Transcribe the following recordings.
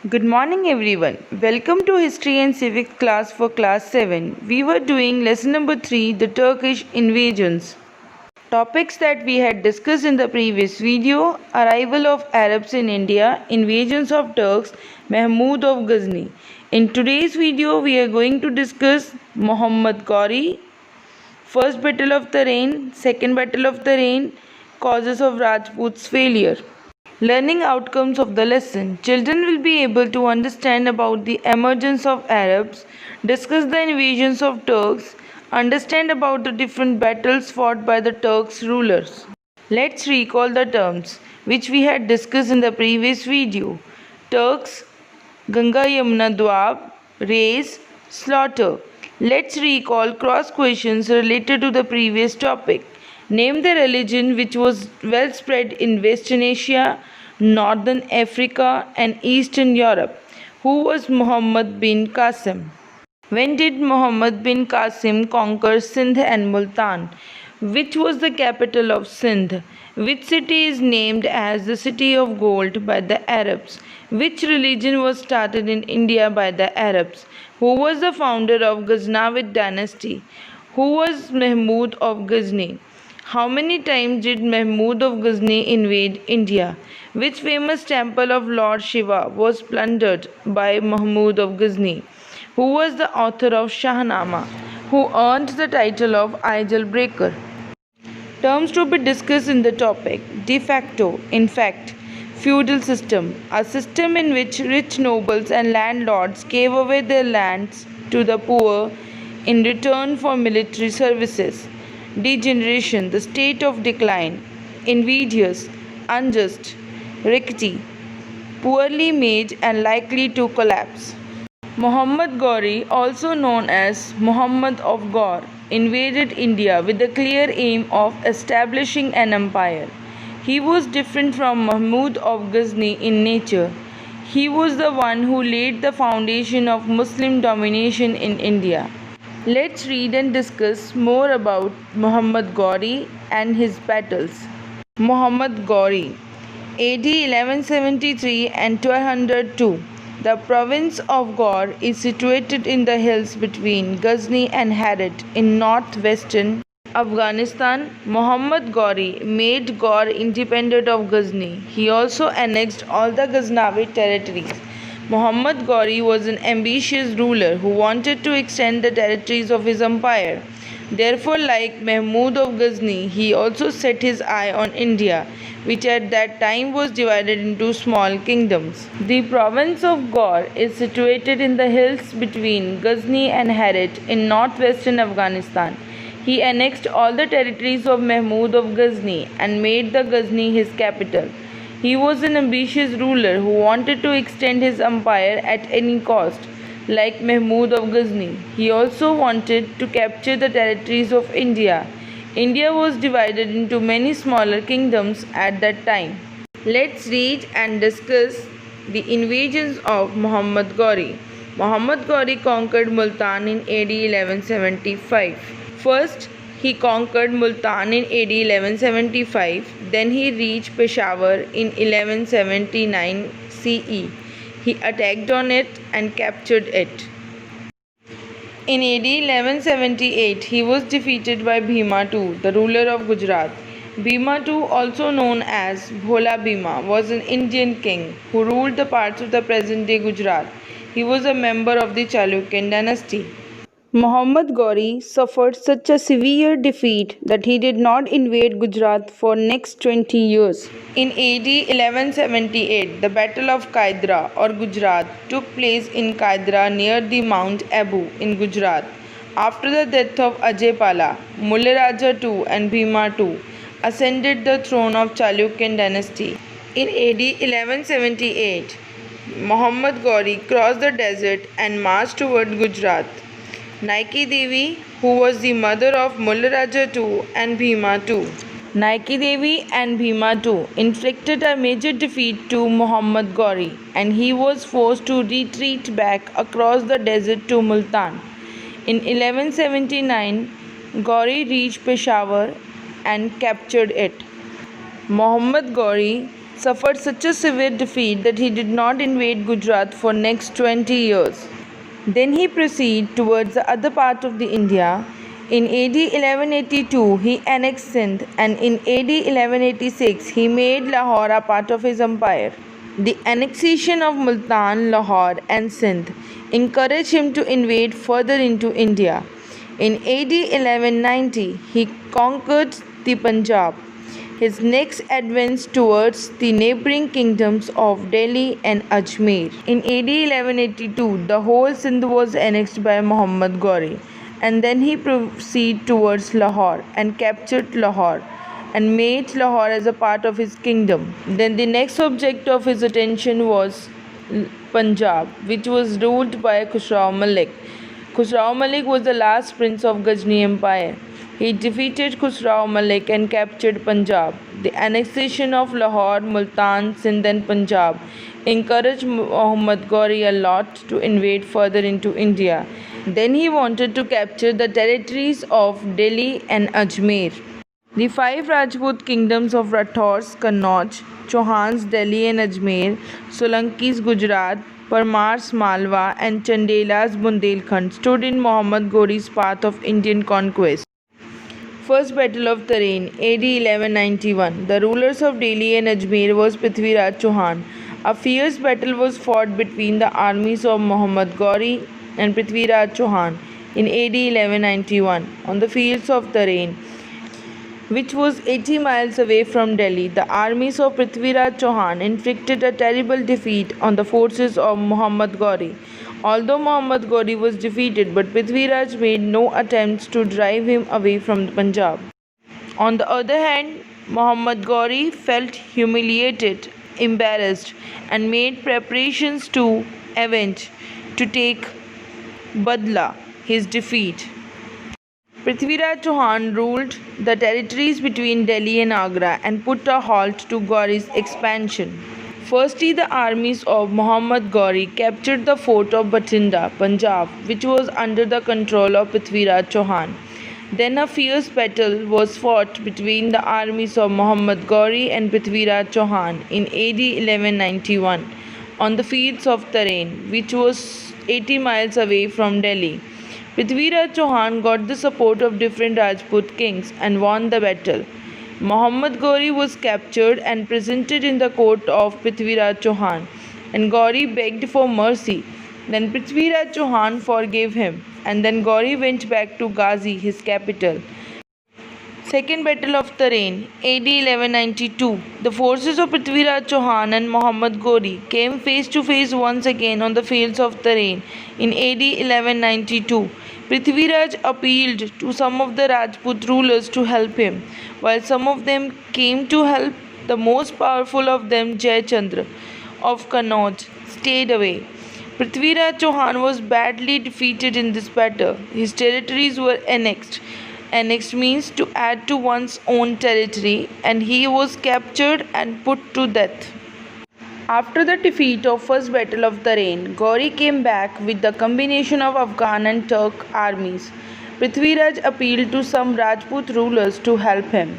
Good morning, everyone. Welcome to History and Civics class for class 7. We were doing lesson number 3, the Turkish invasions. Topics that we had discussed in the previous video: arrival of Arabs in India, invasions of Turks, Mahmud of Ghazni. In today's video, we are going to discuss Muhammad Ghori, first battle of the reign, second battle of the reign, causes of Rajput's failure. Learning outcomes of the lesson. Children will be able to understand about the emergence of Arabs, discuss the invasions of Turks, understand about the different battles fought by the Turks rulers. Let's recall the terms which we had discussed in the previous video. Turks, Ganga Yamuna Dwab, raise, slaughter. Let's recall cross questions related to the previous topic. Name the religion which was well spread in Western Asia, Northern Africa, and Eastern Europe. Who was Muhammad bin Qasim? When did Muhammad bin Qasim conquer Sindh and Multan? Which was the capital of Sindh? Which city is named as the City of Gold by the Arabs? Which religion was started in India by the Arabs? Who was the founder of Ghaznavid dynasty? Who was Mahmud of Ghazni? How many times did Mahmud of Ghazni invade India? Which famous temple of Lord Shiva was plundered by Mahmud of Ghazni? Who was the author of Shahnama? Who earned the title of Ijal Breaker? Terms to be discussed in the topic: de facto, in fact, feudal system, a system in which rich nobles and landlords gave away their lands to the poor in return for military services. Degeneration, the state of decline. Invidious, unjust, rickety, poorly made and likely to collapse. Muhammad Ghori, also known as Muhammad of Ghor, invaded India with the clear aim of establishing an empire. He was different from Mahmud of Ghazni in nature. He was the one who laid the foundation of Muslim domination in India. Let's read and discuss more about Muhammad Ghori and his battles. Muhammad Ghori, AD 1173 and 1202. The province of Ghor is situated in the hills between Ghazni and Herat in northwestern Afghanistan. Muhammad Ghori made Ghor independent of Ghazni. He also annexed all the Ghaznavid territories. Muhammad Ghori was an ambitious ruler who wanted to extend the territories of his empire. Therefore, like Mahmud of Ghazni, he also set his eye on India, which at that time was divided into small kingdoms. The province of Ghor is situated in the hills between Ghazni and Herat in northwestern Afghanistan. He annexed all the territories of Mahmud of Ghazni and made the Ghazni his capital. He was an ambitious ruler who wanted to extend his empire at any cost. Like Mahmud of Ghazni, he also wanted to capture the territories of India. India was divided into many smaller kingdoms at that time. Let's read and discuss the invasions of Muhammad Ghori. Muhammad Ghori conquered Multan in AD 1175. First, he conquered Multan in AD 1175, then he reached Peshawar in 1179 CE. He attacked on it and captured it. In AD 1178, he was defeated by Bhima II, the ruler of Gujarat. Bhima II, also known as Bhola Bhima, was an Indian king who ruled the parts of the present-day Gujarat. He was a member of the Chalukyan dynasty. Muhammad Ghori suffered such a severe defeat that he did not invade Gujarat for next 20 years. In AD 1178, the Battle of Kaidra or Gujarat took place in Kaidra near the Mount Abu in Gujarat. After the death of Ajaypala, Mulle Raja II and Bhima II ascended the throne of Chalukyan dynasty. In AD 1178, Muhammad Ghori crossed the desert and marched toward Gujarat. Naiki Devi, who was the mother of Mulla Raja II and Bhima II. Naiki Devi and Bhima II inflicted a major defeat to Muhammad Ghori, and he was forced to retreat back across the desert to Multan. In 1179, Ghori reached Peshawar and captured it. Muhammad Ghori suffered such a severe defeat that he did not invade Gujarat for next 20 years. Then he proceeded towards the other part of the India. In AD 1182 he annexed Sindh, and in AD 1186 he made Lahore a part of his empire. The annexation of Multan, Lahore and Sindh encouraged him to invade further into India. In AD 1190 he conquered the Punjab. His next advance towards the neighboring kingdoms of Delhi and Ajmer. In AD 1182 the whole Sindh was annexed by Muhammad Ghori, and then he proceeded towards Lahore and captured Lahore and made Lahore as a part of his kingdom. Then the next object of his attention was Punjab, which was ruled by Khusrau Malik. Khusrau Malik was the last prince of Ghazni Empire. He defeated Khusrau Malik and captured Punjab. The annexation of Lahore, Multan, Sindh and Punjab encouraged Muhammad Ghori a lot to invade further into India. Then he wanted to capture the territories of Delhi and Ajmer. The five Rajput kingdoms of Rathors, Kannauj, Chauhans, Delhi and Ajmer, Solankis, Gujarat, Parmars, Malwa and Chandelas, Bundelkhand stood in Muhammad Ghori's path of Indian conquest. First Battle of Tarain, AD 1191. The rulers of Delhi and Ajmer was Prithviraj Chauhan. A fierce battle was fought between the armies of Muhammad Ghori and Prithviraj Chauhan in AD 1191 on the fields of Tarain, which was 80 miles away from Delhi. The armies of Prithviraj Chauhan inflicted a terrible defeat on the forces of Muhammad Ghori. Although Muhammad Ghori was defeated, but Prithviraj made no attempts to drive him away from Punjab. On the other hand, Muhammad Ghori felt humiliated, embarrassed, and made preparations to avenge, to take Badla, his defeat. Prithviraj Chauhan ruled the territories between Delhi and Agra and put a halt to Ghori's expansion. Firstly, the armies of Muhammad Ghori captured the fort of Bathinda, Punjab, which was under the control of Prithviraj Chauhan. Then a fierce battle was fought between the armies of Muhammad Ghori and Prithviraj Chauhan in AD 1191 on the fields of Tarain, which was 80 miles away from Delhi. Prithviraj Chauhan got the support of different Rajput kings and won the battle. Muhammad Ghori was captured and presented in the court of Prithviraj Chauhan, and Ghori begged for mercy. Then Prithviraj Chauhan forgave him, and then Ghori went back to Ghazi, his capital. Second Battle of Tarain, AD 1192. The forces of Prithviraj Chauhan and Muhammad Ghori came face to face once again on the fields of Tarain in AD 1192. Prithviraj appealed to some of the Rajput rulers to help him. While some of them came to help, the most powerful of them, Jayachandra of Kannauj, stayed away. Prithviraj Chauhan was badly defeated in this battle. His territories were annexed. Annexed means to add to one's own territory, and he was captured and put to death. After the defeat of First Battle of Tarain, Ghori came back with the combination of Afghan and Turk armies. Prithviraj appealed to some Rajput rulers to help him.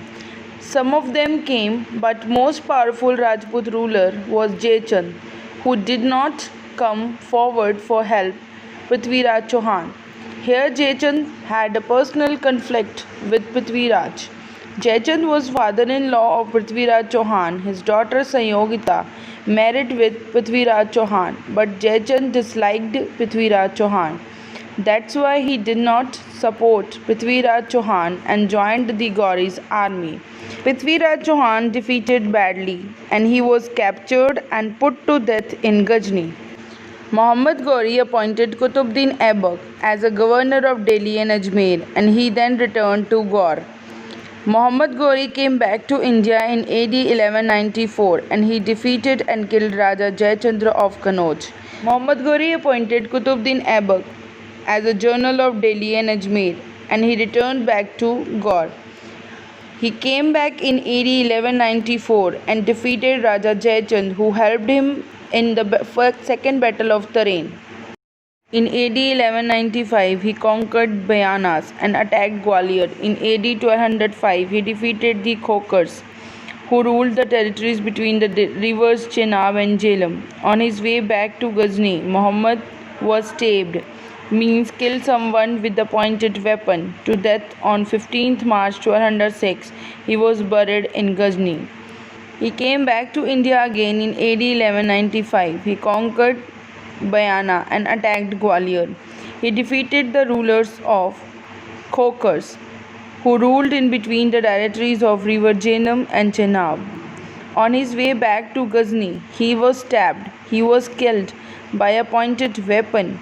Some of them came, but most powerful Rajput ruler was Jayachand, who did not come forward for help Prithviraj Chauhan. Here Jayachand had a personal conflict with Prithviraj. Jayachand was father-in-law of Prithviraj Chauhan. His daughter Sanyogita married with Prithviraj Chauhan, but Jayachand disliked Prithviraj Chauhan. That's why he did not support Prithviraj Chauhan and joined the Ghori's army. Prithviraj Chauhan defeated badly, and he was captured and put to death in Ghazni. Muhammad Ghori appointed Qutbuddin Aibak as a governor of Delhi and Ajmer, and he then returned to Gaur. Muhammad Ghori came back to India in AD 1194, and he defeated and killed Raja Jayachandra of Kannauj. Muhammad Ghori appointed Qutbuddin Aibak as a general of Delhi and Ajmer, and he returned back to Gaur. He came back in AD 1194 and defeated Raja Jayachand, who helped him in the second battle of Tarain. In AD 1195, he conquered Byanas and attacked Gwalior. In AD 1205, he defeated the Khokars who ruled the territories between the rivers Chenab and Jhelum. On his way back to Ghazni, Muhammad was stabbed, means killed someone with the pointed weapon, to death on 15th March 1206. He was buried in Ghazni. He came back to India again in AD 1195. He conquered Bayana and attacked Gwalior. He defeated the rulers of Khokars, who ruled in between the territories of river Jhelum and Chenab. On his way back to Ghazni, he was stabbed. He was killed by a pointed weapon.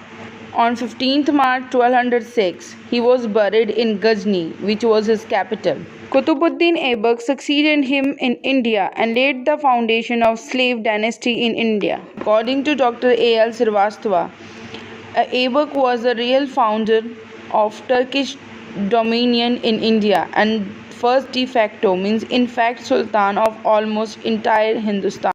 On 15th March 1206, he was buried in Ghazni, which was his capital. Qutbuddin Aibak succeeded him in India and laid the foundation of slave dynasty in India. According to Dr. A.L. Srivastava, Aibak was the real founder of Turkish dominion in India and first de facto, means in fact, Sultan of almost entire Hindustan.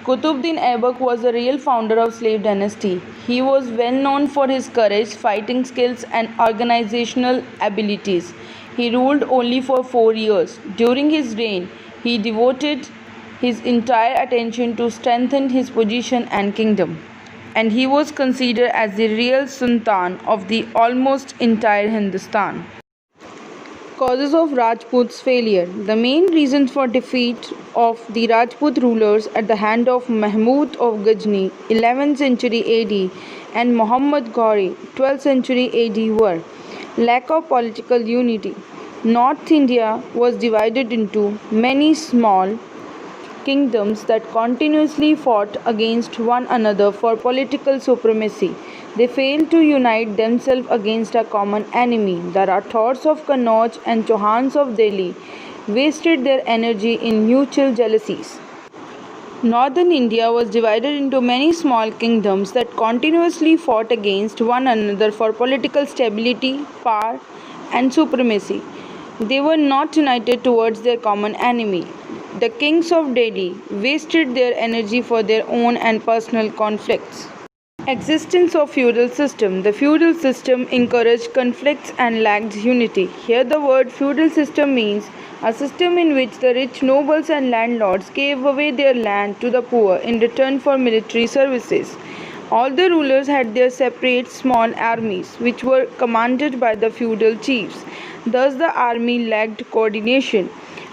Qutbuddin Aibak was the real founder of slave dynasty. He was well known for his courage, fighting skills and organizational abilities. He ruled only for 4 years. During his reign, he devoted his entire attention to strengthen his position and kingdom, and he was considered as the real Sultan of the almost entire Hindustan. Causes of Rajput's failure. The main reason for defeat of the Rajput rulers at the hand of Mahmud of Ghazni 11th century AD and Muhammad Ghori 12th century AD were lack of political unity. North India was divided into many small kingdoms that continuously fought against one another for political supremacy. They failed to unite themselves against a common enemy. The Rathors of Kannauj and Chauhans of Delhi wasted their energy in mutual jealousies. Northern India was divided into many small kingdoms that continuously fought against one another for political stability, power, and supremacy. They were not united towards their common enemy. The kings of Delhi wasted their energy for their own and personal conflicts. Existence of feudal system. The feudal system encouraged conflicts and lacked unity. Here the word feudal system means a system in which the rich nobles and landlords gave away their land to the poor in return for military services. All the rulers had their separate small armies, which were commanded by the feudal chiefs. Thus the army lacked coordination.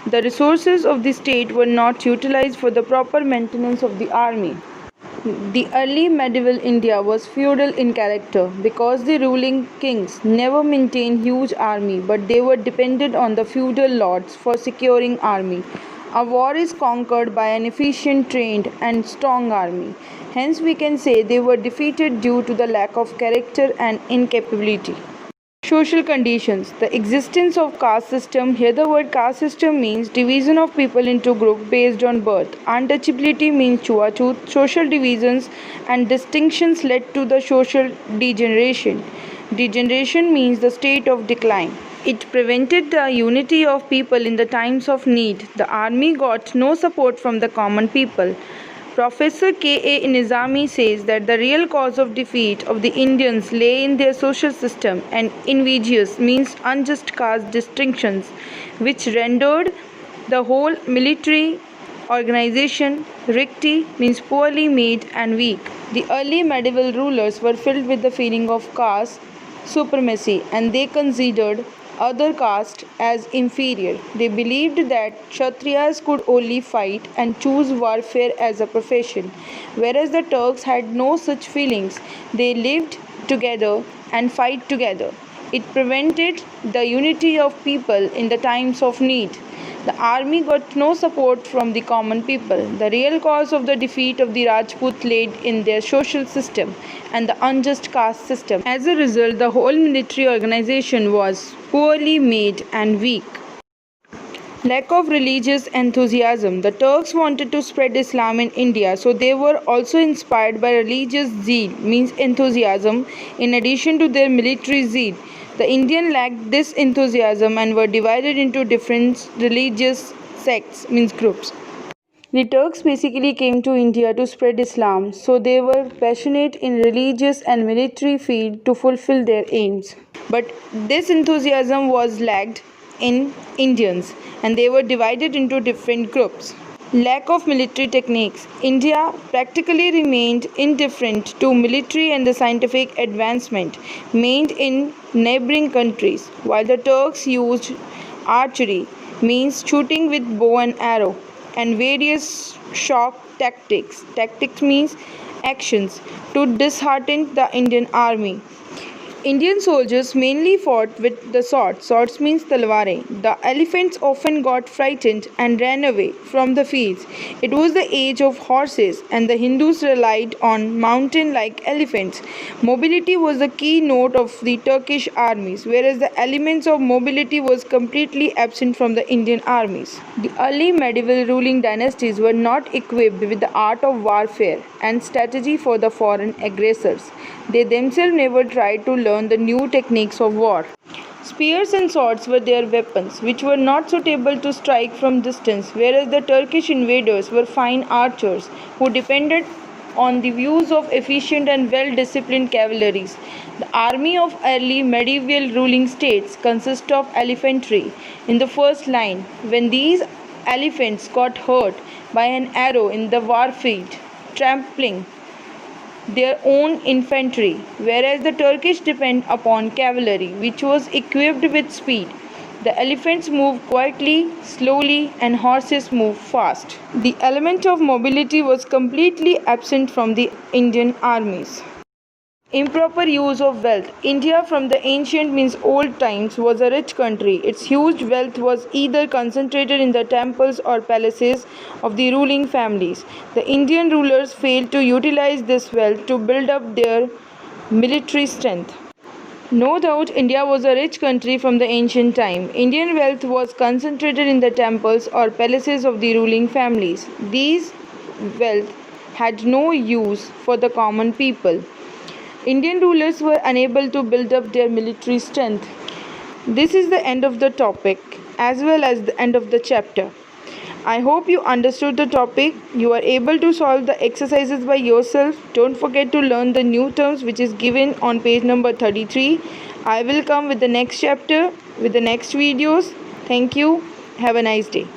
The resources of the state were not utilized for the proper maintenance of the army. The early medieval India was feudal in character because the ruling kings never maintained huge army, but they were dependent on the feudal lords for securing army. A war is conquered by an efficient, trained and strong army. Hence we can say they were defeated due to the lack of character and incapability. Social conditions. The existence of caste system. Here the word caste system means division of people into groups based on birth. Untouchability means chua-chut. Social divisions and distinctions led to the social degeneration. Degeneration means the state of decline. It prevented the unity of people in the times of need. The army got no support from the common people. Professor K.A. Nizami says that the real cause of defeat of the Indians lay in their social system, and invidious means unjust caste distinctions, which rendered the whole military organization rikti, means poorly made and weak. The early medieval rulers were filled with the feeling of caste supremacy, and they considered other castes as inferior. They believed that Kshatriyas could only fight and choose warfare as a profession, whereas the Turks had no such feelings. They lived together and fight together. It prevented the unity of people in the times of need. The army got no support from the common people. The real cause of the defeat of the Rajput laid in their social system and the unjust caste system. As a result, the whole military organization was poorly made and weak. Lack of religious enthusiasm. The Turks wanted to spread Islam in India, so they were also inspired by religious zeal, means enthusiasm, in addition to their military zeal. The Indians lacked this enthusiasm and were divided into different religious sects, means groups. The Turks basically came to India to spread Islam, so they were passionate in religious and military field to fulfill their aims. But this enthusiasm was lacked in Indians, and they were divided into different groups. Lack of military techniques. India practically remained indifferent to military and the scientific advancement made in neighboring countries, while the Turks used archery, means shooting with bow and arrow, and various shock tactics. Tactics means actions to dishearten the Indian army. Indian soldiers mainly fought with the sword. Swords means talware. The elephants often got frightened and ran away from the fields. It was the age of horses, and the Hindus relied on mountain like elephants. Mobility was the key note of the Turkish armies, whereas the elements of mobility was completely absent from the Indian armies. The early medieval ruling dynasties were not equipped with the art of warfare and strategy for the foreign aggressors. They themselves never tried to learn the new techniques of war. Spears and swords were their weapons, which were not suitable to strike from distance, whereas the Turkish invaders were fine archers who depended on the use of efficient and well disciplined cavalry. The army of early medieval ruling states consist of elephantry in the first line. When these elephants got hurt by an arrow in the war field, trampling their own infantry, whereas the Turkish depend upon cavalry, which was equipped with speed. The elephants move quietly, slowly, and horses move fast. The element of mobility was completely absent from the Indian armies. Improper use of wealth. India from the ancient means old times was a rich country. Its huge wealth was either concentrated in the temples or palaces of the ruling families. The Indian rulers failed to utilize this wealth to build up their military strength. No doubt India was a rich country from the ancient time. Indian wealth was concentrated in the temples or palaces of the ruling families. These wealth had no use for the common people. Indian rulers were unable to build up their military strength. This is the end of the topic as well as the end of the chapter. I hope you understood the topic. You are able to solve the exercises by yourself. Don't forget to learn the new terms which is given on page number 33. I will come with the next chapter with the next videos. Thank you. Have a nice day.